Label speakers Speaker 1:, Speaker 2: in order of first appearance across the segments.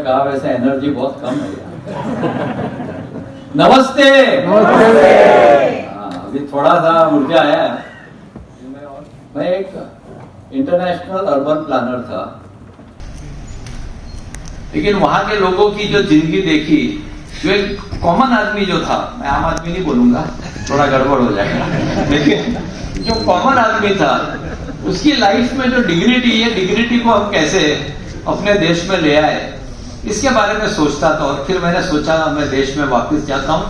Speaker 1: कहा वैसे एनर्जी बहुत कम है यार। नमस्ते। हाँ, अभी थोड़ा सा ऊर्जा आया। मैं एक इंटरनेशनल अर्बन प्लानर था, लेकिन वहां के लोगों की जो जिंदगी देखी, जो एक कॉमन आदमी जो था, मैं आम आदमी नहीं बोलूंगा, थोड़ा गड़बड़ हो जाएगा, लेकिन जो कॉमन आदमी था उसकी लाइफ में जो डिग्निटी है, डिग्निटी को हम कैसे अपने देश में ले आए, इसके बारे में सोचता था। और फिर मैंने सोचा मैं देश में वापस जाता हूं,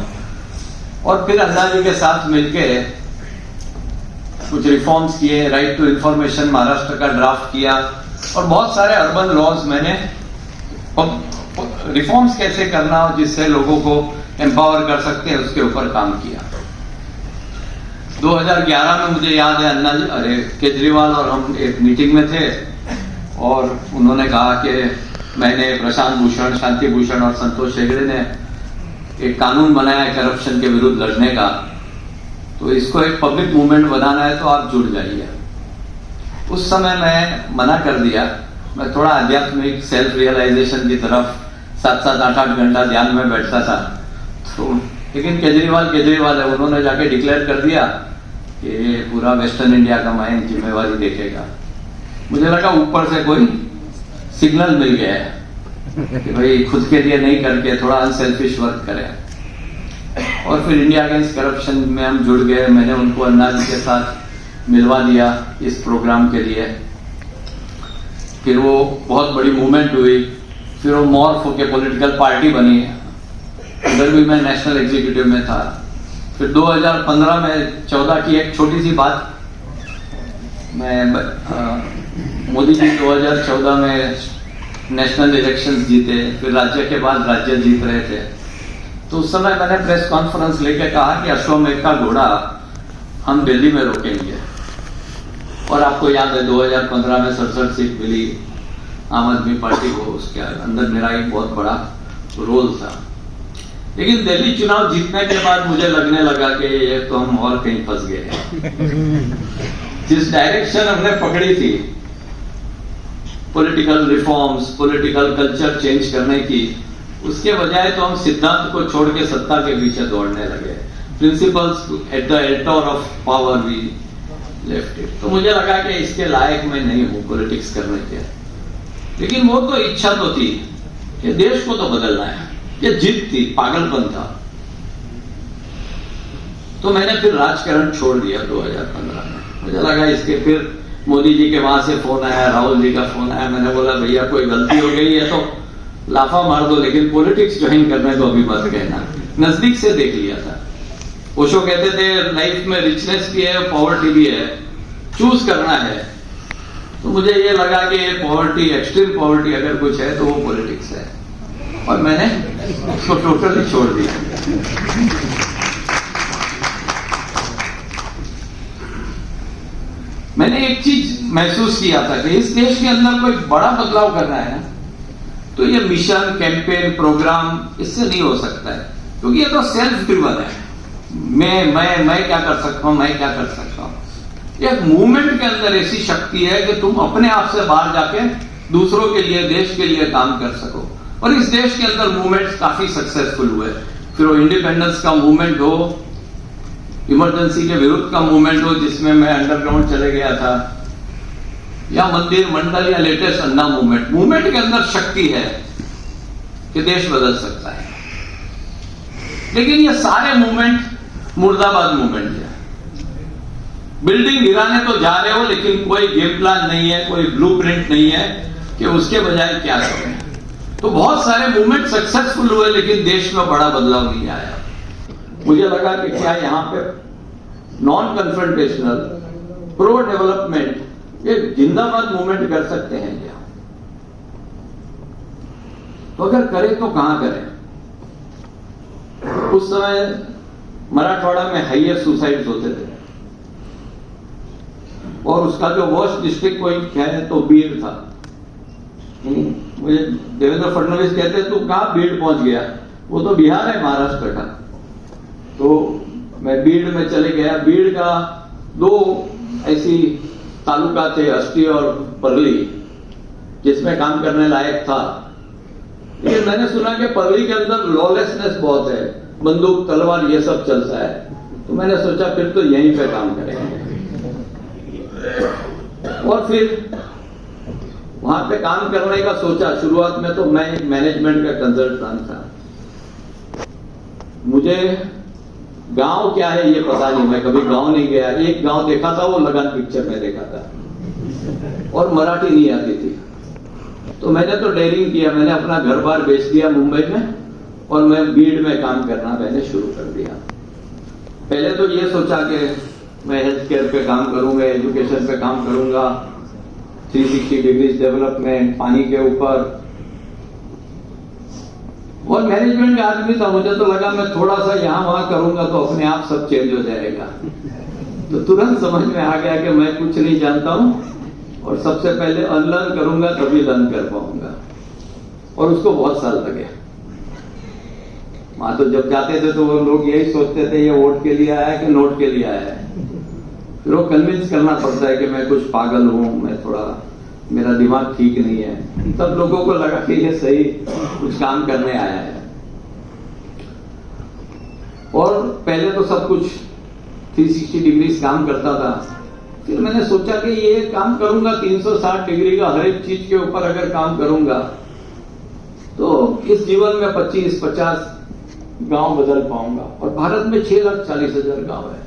Speaker 1: और फिर अन्ना जी के साथ मिलके कुछ रिफॉर्म्स किए, राइट टू इंफॉर्मेशन महाराष्ट्र का ड्राफ्ट किया, और बहुत सारे अर्बन लॉज मैंने रिफॉर्म्स कैसे करना हो जिससे लोगों को एम्पावर कर सकते हैं उसके ऊपर काम किया। 2011 में मुझे याद है अन्ना जी केजरीवाल और हम एक मीटिंग में थे, और उन्होंने कहा कि मैंने प्रशांत भूषण, शांति भूषण और संतोष हेगड़े ने एक कानून बनाया है करप्शन के विरुद्ध लड़ने का, तो इसको एक पब्लिक मूवमेंट बनाना है तो आप जुड़ जाइए। उस समय मैं मना कर दिया। मैं थोड़ा आध्यात्मिक सेल्फ रियलाइजेशन की तरफ 7-7, 8-8 घंटा ध्यान में बैठता था, तो लेकिन केजरीवाल है, उन्होंने जाके डिक्लेयर कर दिया कि पूरा वेस्टर्न इंडिया का मैं जिम्मेवारी देखेगा। मुझे लगा ऊपर से कोई सिग्नल मिल गया है कि भाई खुद के लिए नहीं करके थोड़ा अनसेल्फिश वर्क करें। और फिर इंडिया अगेंस्ट करप्शन में हम जुड़ गए। मैंने उनको अन्ना जी के साथ मिलवा दिया इस प्रोग्राम के लिए। फिर वो बहुत बड़ी मूवमेंट हुई, फिर वो मॉर्फ होके पॉलिटिकल पार्टी बनी, उधर भी मैं नेशनल एग्जीक्यूटिव में था। फिर 2015 में 14 की एक छोटी सी बात, मैं मोदी जी 2014 में नेशनल इलेक्शंस जीते, फिर राज्य के बाद राज्य जीत रहे थे, तो उस समय मैंने प्रेस कॉन्फ्रेंस लेके कहा कि अश्वमेध का घोड़ा हम दिल्ली में रोकेंगे। और आपको याद है 2015 में 67 सीट मिली आम आदमी पार्टी को, उसके अंदर मेरा एक बहुत बड़ा रोल था। लेकिन दिल्ली चुनाव जीतने के बाद मुझे लगने लगा कि ये तो हम और कहीं फंस गए। जिस डायरेक्शन हमने पकड़ी थी political reforms, political culture change करने की, उसके बजाय तो हम सिद्धांत को छोड़ के सत्ता के पीछे दौड़ने लगे। Principles at the altar of power we left it. तो मुझे लगा कि इसके लायक मैं नहीं हूं पॉलिटिक्स करने के। लेकिन वो तो इच्छा तो थी कि देश को तो बदलना है, ये जिद थी, पागलपन था। तो मैंने फिर राजकारण छोड़ दिया 2015 में। मुझे लगा इसके फिर मोदी जी के वहां से फोन आया, राहुल जी का फोन आया। मैंने बोला भैया कोई गलती हो गई है तो लाफा मार दो, लेकिन पॉलिटिक्स ज्वाइन करने को अभी मत कहना। नजदीक से देख लिया था। ओशो कहते थे लाइफ में रिचनेस भी है, पॉवर्टी भी है, चूज करना है। तो मुझे ये लगा कि पॉवर्टी, एक्सट्रीम पॉवर्टी अगर कुछ है तो वो पॉलिटिक्स है, और मैंने उसको टोटली छोड़ दिया। मैंने एक चीज महसूस किया था कि इस देश के अंदर कोई बड़ा बदलाव करना है ना, तो ये मिशन, कैंपेन, प्रोग्राम इससे नहीं हो सकता है, क्योंकि ये तो सेल्फ ड्रिवन है। मैं क्या कर सकता हूं, मैं क्या कर सकता हूं। एक मूवमेंट के अंदर ऐसी शक्ति है कि तुम अपने आप से बाहर जाके दूसरों के लिए, देश के लिए काम कर सको। और इस देश के अंदर मूवमेंट्स काफी सक्सेसफुल हुए। फिर वो इंडिपेंडेंस का मूवमेंट हो, इमरजेंसी के विरुद्ध का मूवमेंट हो जिसमें मैं अंडरग्राउंड चले गया था, या मंदिर मंडल, या लेटेस्ट अन्ना मूवमेंट। मूवमेंट के अंदर शक्ति है कि देश बदल सकता है। लेकिन ये सारे मूवमेंट मुर्दाबाद मूवमेंट है। बिल्डिंग गिराने तो जा रहे हो, लेकिन कोई गेम प्लान नहीं है, कोई ब्लूप्रिंट नहीं है कि उसके बजाय क्या करें। तो बहुत सारे मूवमेंट सक्सेसफुल हुए, लेकिन देश में बड़ा बदलाव नहीं आया। मुझे लगा कि क्या यहां पे नॉन कन्फ्रंटेशनल, प्रो डेवलपमेंट एक जिंदाबाद मूवमेंट कर सकते हैं क्या? तो अगर करें तो कहां करें? उस समय मराठवाड़ा में हाईएस्ट सुसाइड्स होते थे, और उसका जो वर्स्ट डिस्ट्रिक्ट कोई है तो बीड़ था। मुझे देवेंद्र फडणवीस कहते हैं तू कहां बीड़ पहुंच गया? वो तो बिहार है, महाराष्ट्र का। तो मैं बीड़ में चले गया। बीड़ का 2 ऐसी तालुका थे, अष्टी और परली, जिसमें काम करने लायक था। लेकिन मैंने सुना कि परली के अंदर लॉलेसनेस बहुत है, बंदूक तलवार ये सब चलता है, तो मैंने सोचा फिर तो यहीं पे काम करेंगे। और फिर वहां पे काम करने का सोचा। शुरुआत में तो मैं एक मैनेजमेंट का कंसल्टेंट था, मुझे गांव क्या है ये पता नहीं, मैं कभी गांव नहीं गया। एक गांव देखा था, वो लगान पिक्चर में देखा था, और मराठी नहीं आती थी। तो मैंने तो डेयरिंग किया, मैंने अपना घर बार बेच दिया मुंबई में, और मैं बीड़ में काम करना मैंने शुरू कर दिया। पहले तो ये सोचा कि मैं हेल्थ केयर पे काम करूंगा, एजुकेशन पे काम करूंगा, 360 डिग्री डेवलपमेंट, पानी के ऊपर। और मैनेजमेंट का आदमी था, मुझे तो लगा मैं थोड़ा सा यहां वहां करूंगा तो अपने आप सब चेंज हो जाएगा। तो तुरंत समझ में आ गया कि मैं कुछ नहीं जानता हूं, और सबसे पहले अनलर्न करूंगा तभी लर्न कर पाऊंगा। और उसको बहुत साल लगे। वहां तो जब जाते थे तो वो लोग यही सोचते थे ये वोट के लिए आया है कि नोट के लिए आया है। फिर वो कन्विंस करना पड़ता है कि मैं कुछ पागल हूं, मैं थोड़ा, मेरा दिमाग ठीक नहीं है। तब लोगों को लगा कि ये सही कुछ काम करने आया है। और पहले तो सब कुछ 360 डिग्री काम करता था। फिर मैंने सोचा कि ये काम करूंगा 360 डिग्री का, हर एक चीज के ऊपर अगर काम करूंगा तो इस जीवन में 25-50 गांव बदल पाऊंगा। और भारत में 6,40,000 गांव है,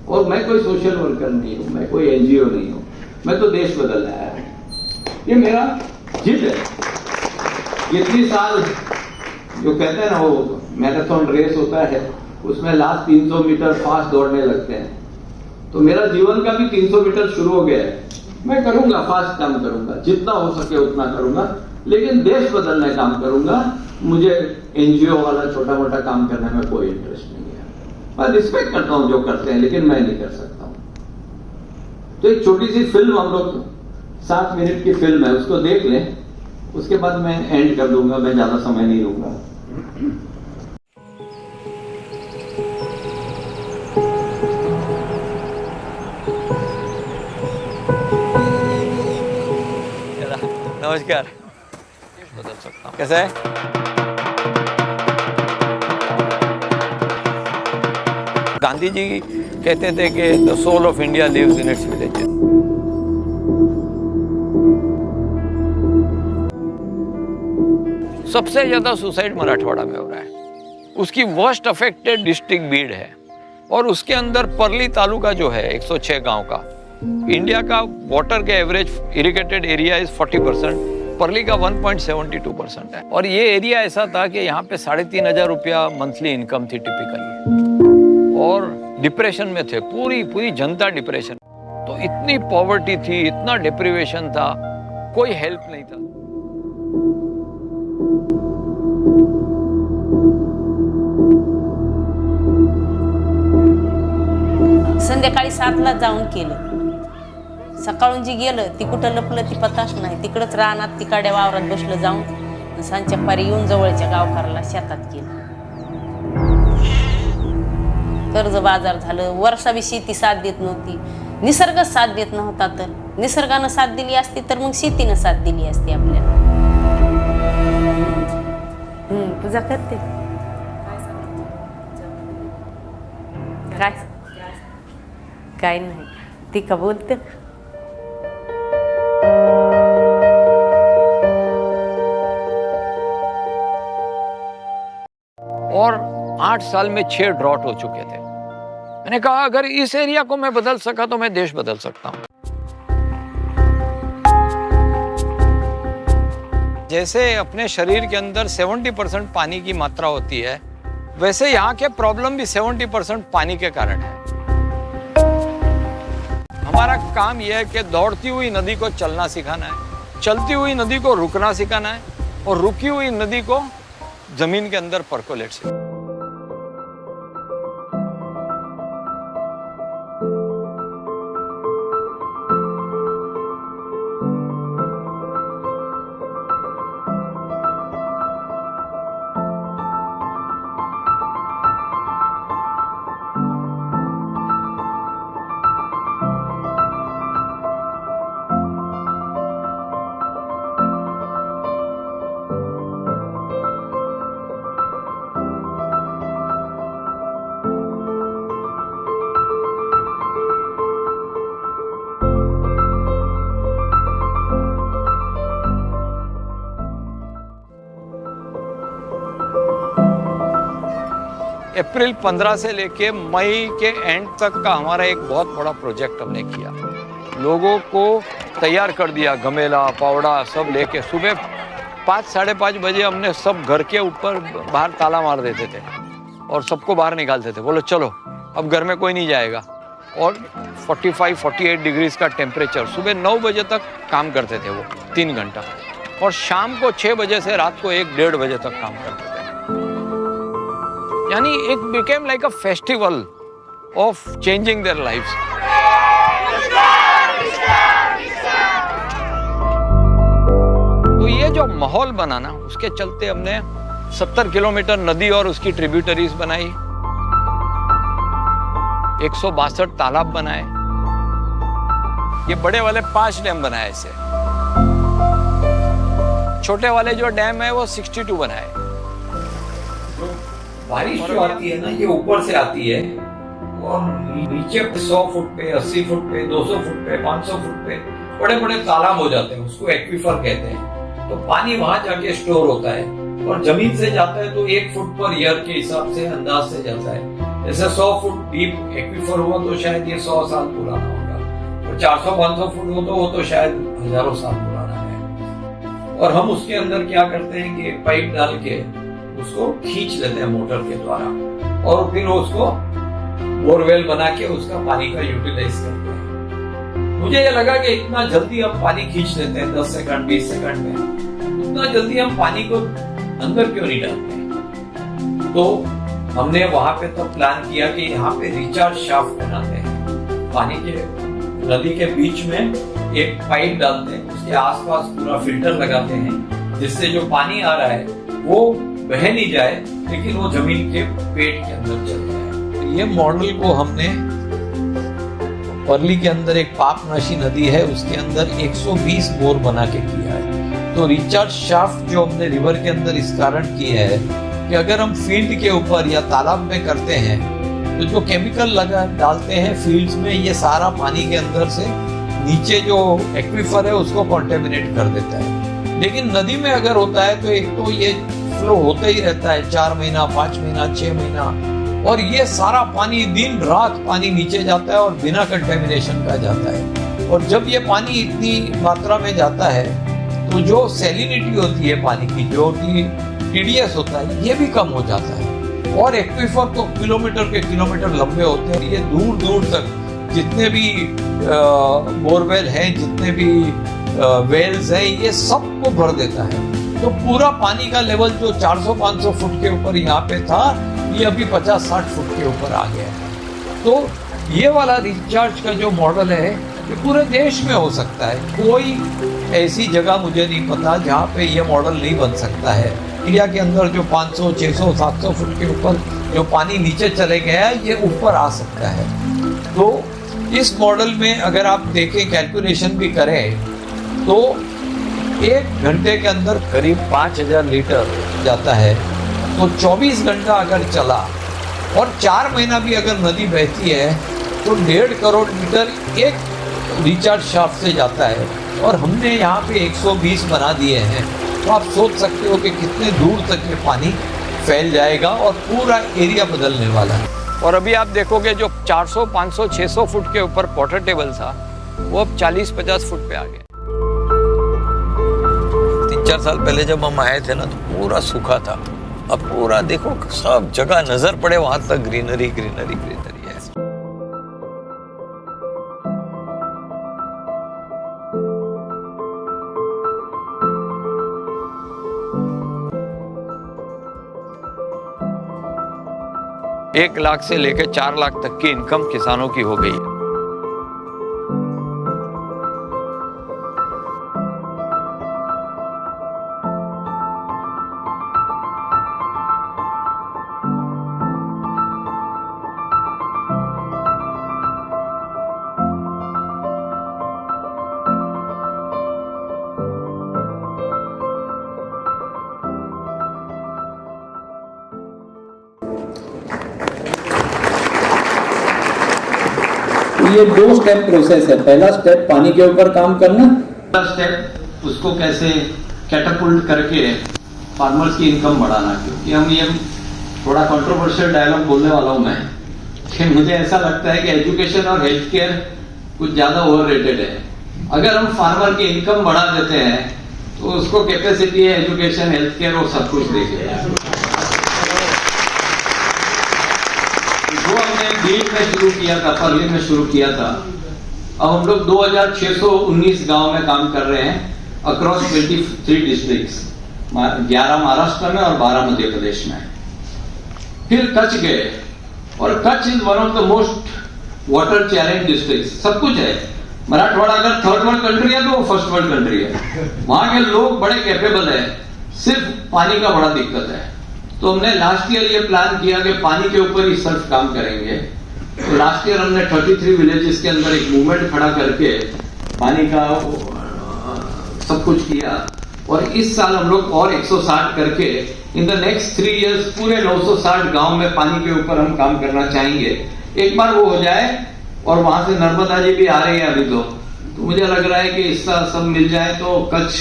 Speaker 1: और मैं कोई सोशल वर्कर नहीं हूं, मैं कोई एनजीओ नहीं हूं, मैं तो देश बदलने आया हूं। ये मेरा जिद है। इतनी साल जो कहते हैं ना, वो मैराथन रेस होता है, उसमें लास्ट 300 मीटर फास्ट दौड़ने लगते हैं, तो मेरा जीवन का भी 300 मीटर शुरू हो गया है। मैं करूंगा, फास्ट काम करूंगा, जितना हो सके उतना करूंगा, लेकिन देश बदलने काम करूंगा। मुझे एनजीओ वाला छोटा मोटा काम करने में कोई इंटरेस्ट नहीं है। मैं रिस्पेक्ट करता हूं जो करते हैं, लेकिन मैं नहीं कर सकता हूं। तो एक छोटी सी फिल्म, हम लोग 7 मिनट की फिल्म है, उसको देख लें, उसके बाद मैं एंड कर दूंगा, मैं ज्यादा समय नहीं लूंगा।
Speaker 2: नमस्कार, बदल सकता हूँ, कैसा है? गांधी जी कहते थे कि the soul of India lives in its villages. सबसे ज्यादा सुसाइड मराठवाड़ा में हो रहा है। उसकी वर्स्ट अफेक्टेड डिस्ट्रिक्ट बीड़ है, और उसके अंदर परली तालुका जो है 106 गांव का, इंडिया का वाटर के एवरेज इरिगेटेड एरिया इज 40%, परली का 1.72% है। और ये एरिया ऐसा था कि यहाँ पे 3,500 रुपया मंथली इनकम थी टिपिकली, और डिप्रेशन में थे, पूरी जनता डिप्रेशन। तो इतनी पॉवर्टी थी, इतना डिप्रिवेशन था, कोई हेल्प नहीं था।
Speaker 3: संध्याकाळी 7ला जाऊन केलं, सकाळून जी गेलं ती कुठं लपलं ती पताच नाही, तिकडंच रानात तिकाड्या वावरात बसलं जाऊन, सांच्या पारी येऊन जवळच्या गावकऱ्याला शेतात केलं। कर्ज बाजार झालं, वर्षाबी शेती साथ देत नव्हती, निसर्गच साथ देत नव्हता। तर निसर्गानं साथ दिली असती तर मग शेतीनं साथ दिली असती आपल्याला। पूजा करते काय नाही, ती का बोलते।
Speaker 2: और 8 साल में 6 ड्रॉट हो चुके थे। मैंने कहा अगर इस एरिया को मैं बदल सका तो मैं देश बदल सकता हूं। जैसे अपने शरीर के अंदर 70% पानी की मात्रा होती है, वैसे यहाँ के प्रॉब्लम भी 70% पानी के कारण है। हमारा काम यह है कि दौड़ती हुई नदी को चलना सिखाना है, चलती हुई नदी को रुकना सिखाना है, और रुकी हुई नदी को जमीन के अंदर परकोलेट सिखाना है। अप्रैल 15 से लेके मई के एंड तक का हमारा एक बहुत बड़ा प्रोजेक्ट हमने किया। लोगों को तैयार कर दिया, गमेला पावड़ा सब लेके। सुबह 5 साढ़े 5 बजे हमने सब घर के ऊपर बाहर ताला मार देते थे और सबको बाहर निकालते थे, बोलो चलो अब घर में कोई नहीं जाएगा। और 45-48 डिग्रीज का टेम्परेचर, सुबह 9 बजे तक काम करते थे वो 3 घंटा, और शाम को 6 बजे से रात को 1-1:30 बजे तक काम करते थे। यानी एक became like a festival of changing their lifes. तो ये जो माहौल बना ना, उसके चलते हमने 70 किलोमीटर नदी और उसकी ट्रिब्यूटरीज बनाई, 162 तालाब बनाए, ये बड़े वाले 5 डैम बनाए ऐसे, छोटे वाले जो डैम है वो 62 बनाए।
Speaker 4: बारिश जो आती है ना, ये ऊपर से आती है और नीचे 100 फुट पे, 80 फुट पे, 200 फुट पे, 500 फुट पे बड़े बड़े तालाब हो जाते हैं, उसको एक्वीफर कहते हैं। तो पानी वहां जाके स्टोर होता है और जमीन से जाता है तो 1 फुट पर ईयर के हिसाब से अंदाज से जाता है। जैसे 100 फुट डीप एक्वीफर हुआ तो शायद ये 100 साल पुराना होगा, और 400-500 फुट हो तो वो तो शायद हजारों साल पुराना है। और हम उसके अंदर क्या करते हैं कि पाइप डाल के उसको खींच लेते हैं मोटर के द्वारा, और फिर उसको बोरवेल बना के उसका पानी का यूटिलाइज करते हैं। मुझे ये लगा कि इतना जल्दी हम पानी खींच लेते हैं 10 सेकंड 20 सेकंड में, उतना जल्दी हम पानी को अंदर क्यों नहीं डालते। तो हमने वहां पे तो प्लान किया कि यहाँ पे रिचार्ज शाफ्ट बनाते हैं, पानी के नदी के बीच में एक पाइप डालते हैं, उसके आसपास पूरा फिल्टर लगाते हैं, जिससे जो पानी आ रहा है वो बह नहीं जाए, लेकिन वो जमीन के पेट के अंदर चल जाए। ये मॉडल को हमने परली के अंदर एक पापनाशी नदी है, उसके अंदर 120 बोर बना के किया है। तो रिचार्ज शाफ्ट जो हमने रिवर के अंदर इस कारण किया है कि अगर हम फील्ड के ऊपर या तालाब में करते हैं तो जो केमिकल लगा डालते हैं फील्ड्स में, ये सारा पानी के अंदर से नीचे जो एक्वीफर है उसको कॉन्टेमिनेट कर देता है। लेकिन नदी में अगर होता है तो एक तो ये फ्लो होता ही रहता है 4 महीना 5 महीना 6 महीना, और ये सारा पानी दिन रात पानी नीचे जाता है और बिना कंटेमिनेशन का जाता है। और जब ये पानी इतनी मात्रा में जाता है तो जो सैलिनिटी होती है पानी की, जो कि टीडीएस होता है, ये भी कम हो जाता है। और एक्वीफर तो किलोमीटर के किलोमीटर लंबे होते हैं, ये दूर दूर तक जितने भी बोरवेल हैं, जितने भी वेल्स हैं, ये सबको भर देता है। तो पूरा पानी का लेवल जो 400-500 फुट के ऊपर यहाँ पे था, ये अभी 50-60 फुट के ऊपर आ गया है। तो ये वाला रिचार्ज का जो मॉडल है ये पूरे देश में हो सकता है। कोई ऐसी जगह मुझे नहीं पता जहाँ पे ये मॉडल नहीं बन सकता है। इंडिया के अंदर जो 500, 600, 700 फुट के ऊपर जो पानी नीचे चले गया है, ये ऊपर आ सकता है। तो इस मॉडल में अगर आप देखें, कैलकुलेशन भी करें, तो 1 घंटे के अंदर करीब 5000 लीटर जाता है। तो 24 घंटा अगर चला और 4 महीना भी अगर नदी बहती है तो 1.5 करोड़ लीटर एक रिचार्ज शाफ्ट से जाता है। और हमने यहाँ पे 120 बना दिए हैं, तो आप सोच सकते हो कि कितने दूर तक ये पानी फैल जाएगा और पूरा एरिया बदलने वाला है।
Speaker 2: और अभी आप देखोगे जो 400, 500, 600 फुट के ऊपर वाटर टेबल था, वो अब 40-50 फुट पे आ गया। 3-4 साल पहले जब हम आए थे ना, तो पूरा सूखा था। अब पूरा देखो, सब जगह नजर पड़े वहां तक ग्रीनरी ग्रीनरी ग्रीनरी है। एक लाख से लेकर 4 लाख तक की इनकम किसानों की हो गई है।
Speaker 5: ये 2 स्टेप प्रोसेस है। पहला स्टेप पानी के ऊपर काम करना,
Speaker 1: दूसरा स्टेप उसको कैसे कैटापुल्ट करके फार्मर्स की इनकम बढ़ाना। क्योंकि हम ये थोड़ा कंट्रोवर्शियल डायलॉग बोलने वाला हूं मैं कि मुझे ऐसा लगता है कि एजुकेशन और हेल्थ केयर कुछ ज्यादा ओवररेटेड है। अगर हम फार्मर की इनकम बढ़ा देते हैं तो उसको कैपेसिटी है एजुकेशन, हेल्थ केयर और सब कुछ देखेगा। जो हमने बीड में शुरू किया था, परली में शुरू किया था, अब हम लोग 2619 गांव में काम कर रहे हैं अक्रॉस 23 डिस्ट्रिक्ट्स, 11 महाराष्ट्र में और 12 मध्य प्रदेश में। फिर कच्छ गए और Kutch is one of the most water challenge district. सब कुछ है, मराठवाड़ा अगर थर्ड वर्ल्ड कंट्री है तो वो फर्स्ट वर्ल्ड कंट्री है। वहां के लोग बड़े कैपेबल है, सिर्फ पानी का बड़ा दिक्कत है। तो हमने लास्ट ईयर ये प्लान किया कि पानी के ऊपर ही सिर्फ काम करेंगे। तो लास्ट ईयर हमने 33 विलेजेस के अंदर एक मूवमेंट खड़ा करके पानी का सब कुछ किया और इस साल हम लोग और 160 करके इन द नेक्स्ट 3 इयर्स पूरे 960 गांव में पानी के ऊपर हम काम करना चाहेंगे। एक बार वो हो जाए और वहां से नर्मदा जी भी आ रही है अभी तो मुझे लग रहा है कि इसका सब मिल जाए तो Kutch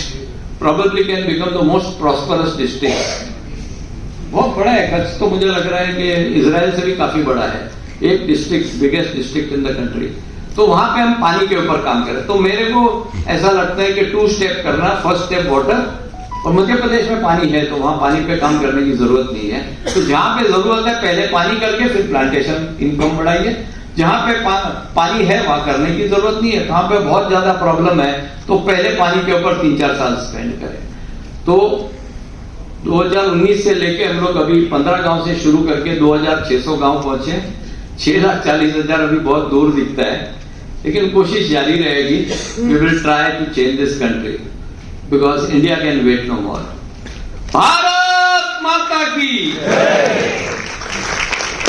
Speaker 1: probably can become the most prosperous district. बहुत बड़ा है कच्छ, तो मुझे लग रहा है कि इजराइल से भी काफी बड़ा है, एक district, biggest district in the country. तो वहां पे हम पानी के ऊपर काम करें। तो मेरे को ऐसा लगता है कि 2 स्टेप करना, फर्स्ट स्टेप वाटर, और मध्य प्रदेश में पानी है तो वहां पानी पे काम करने की जरूरत नहीं है। तो जहां पे जरूरत है पहले पानी करके फिर प्लांटेशन इनकम बढ़ाइए। जहां पे पानी है वहां करने की जरूरत नहीं है। कहां पे बहुत ज्यादा प्रॉब्लम है तो पहले पानी के ऊपर 3-4 साल स्पेंड करें। तो 2019 से लेके हम लोग अभी 15 गांव से शुरू करके 2600 गांव पहुंचे। 6,40,000 अभी बहुत दूर दिखता है, लेकिन कोशिश जारी रहेगी। We will try to change this country because India can wait no more. Bharat Mata की